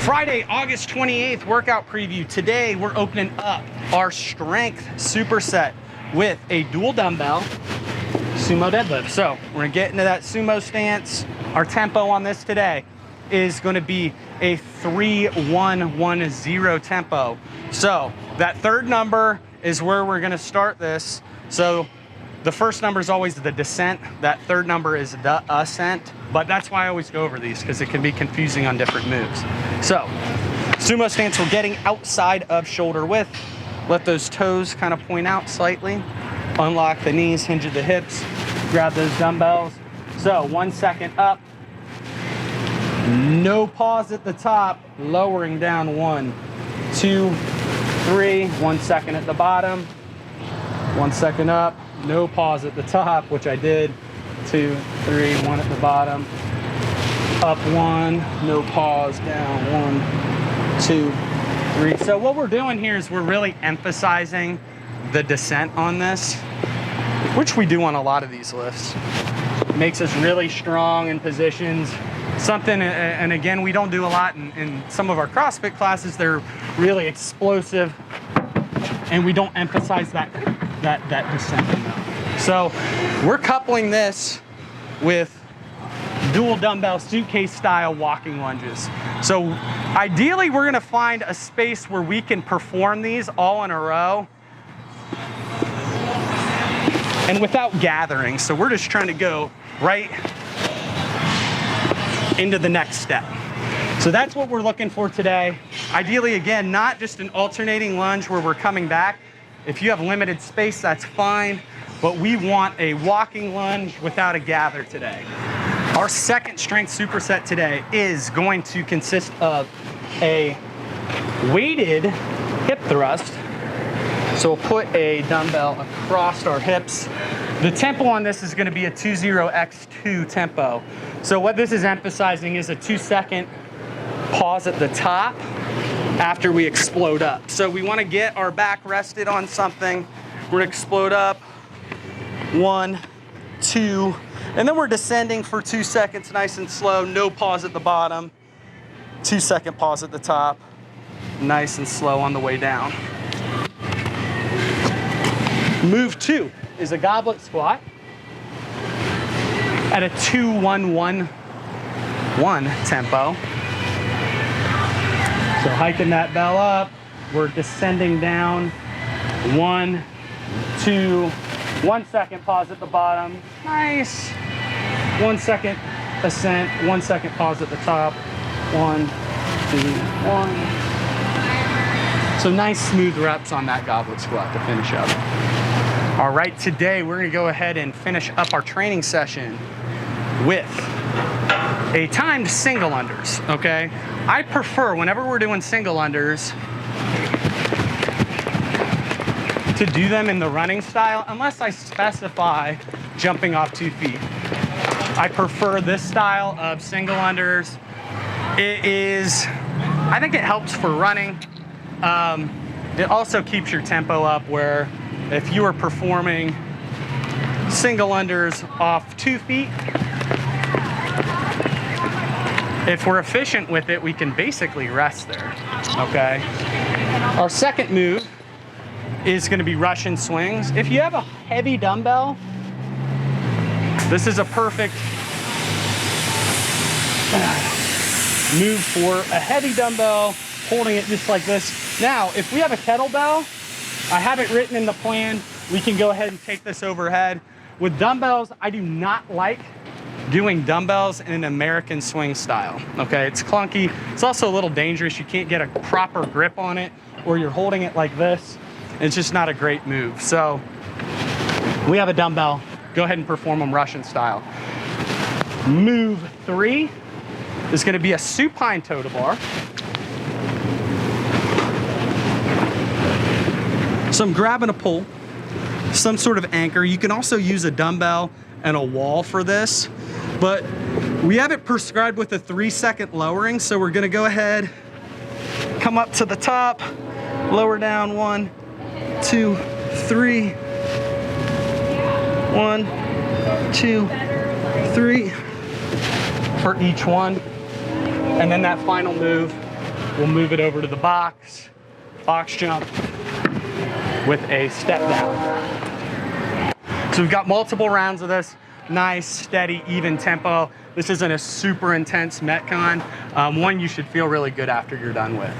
Friday, August 28th, workout preview. Today, we're opening up our strength superset with a dual dumbbell sumo deadlift. So we're gonna get into that sumo stance. Our tempo on this today is gonna be a 3-1-1-0 tempo. So that third number is where we're gonna start this. So the first number is always the descent. That third number is the ascent. But that's why I always go over these, because it can be confusing on different moves. So, sumo stance, we're getting outside of shoulder width. Let those toes kind of point out slightly. Unlock the knees, hinge at the hips, grab those dumbbells. So 1 second up. No pause at the top, lowering down 1, 2, 3. 1 second at the bottom. 1 second up, no pause at the top, which I did. 2, 3, 1 at the bottom. Up 1, no pause, down 1, 2, 3. So what we're doing here is we're really emphasizing the descent on this, which we do on a lot of these lifts. It makes us really strong in positions. Something, and again, we don't do a lot in some of our CrossFit classes. They're really explosive, and we don't emphasize that descent enough. So we're coupling this with dual dumbbell suitcase style walking lunges. So ideally we're gonna find a space where we can perform these all in a row and without gathering. So we're just trying to go right into the next step. So that's what we're looking for today. Ideally, again, not just an alternating lunge where we're coming back. If you have limited space, that's fine, but we want a walking lunge without a gather today. Our second strength superset today is going to consist of a weighted hip thrust. So we'll put a dumbbell across our hips. The tempo on this is going to be a 20x2 tempo. So what this is emphasizing is a 2-second pause at the top after we explode up. So we want to get our back rested on something. We're going to explode up. 1, 2, and then we're descending for 2 seconds, nice and slow, no pause at the bottom. 2-second pause at the top, nice and slow on the way down. Move 2 is a goblet squat at a 2-1-1-1 tempo. So hiking that bell up, we're descending down. 1, 2, 1 second pause at the bottom, nice. 1 second ascent, 1 second pause at the top. 1, 2, 1. So nice smooth reps on that goblet squat to finish up. All right, today we're gonna go ahead and finish up our training session with a timed single unders, okay? I prefer, whenever we're doing single unders, to do them in the running style, unless I specify jumping off 2 feet. I prefer this style of single unders. I think it helps for running. It also keeps your tempo up, where if you are performing single unders off 2 feet, if we're efficient with it, we can basically rest there, okay? Our second move is going to be Russian swings. If you have a heavy dumbbell, this is a perfect move for a heavy dumbbell, holding it just like this. Now, if we have a kettlebell, I have it written in the plan, we can go ahead and take this overhead. With dumbbells, I do not like doing dumbbells in an American swing style, okay? It's clunky. It's also a little dangerous. You can't get a proper grip on it, or you're holding it like this. It's just not a great move. So we have a dumbbell. Go ahead and perform them Russian style. Move 3 is going to be a supine toe to bar. So I'm grabbing a pole, some sort of anchor. You can also use a dumbbell and a wall for this, but we have it prescribed with a 3-second lowering. So we're going to go ahead, come up to the top, lower down 1, 2, 3. 1, 2, 3 for each one. And then that final move we'll move it over to the box jump with a step down. So we've got multiple rounds of this. Nice, steady, even tempo. This isn't a super intense Metcon. One you should feel really good after you're done with.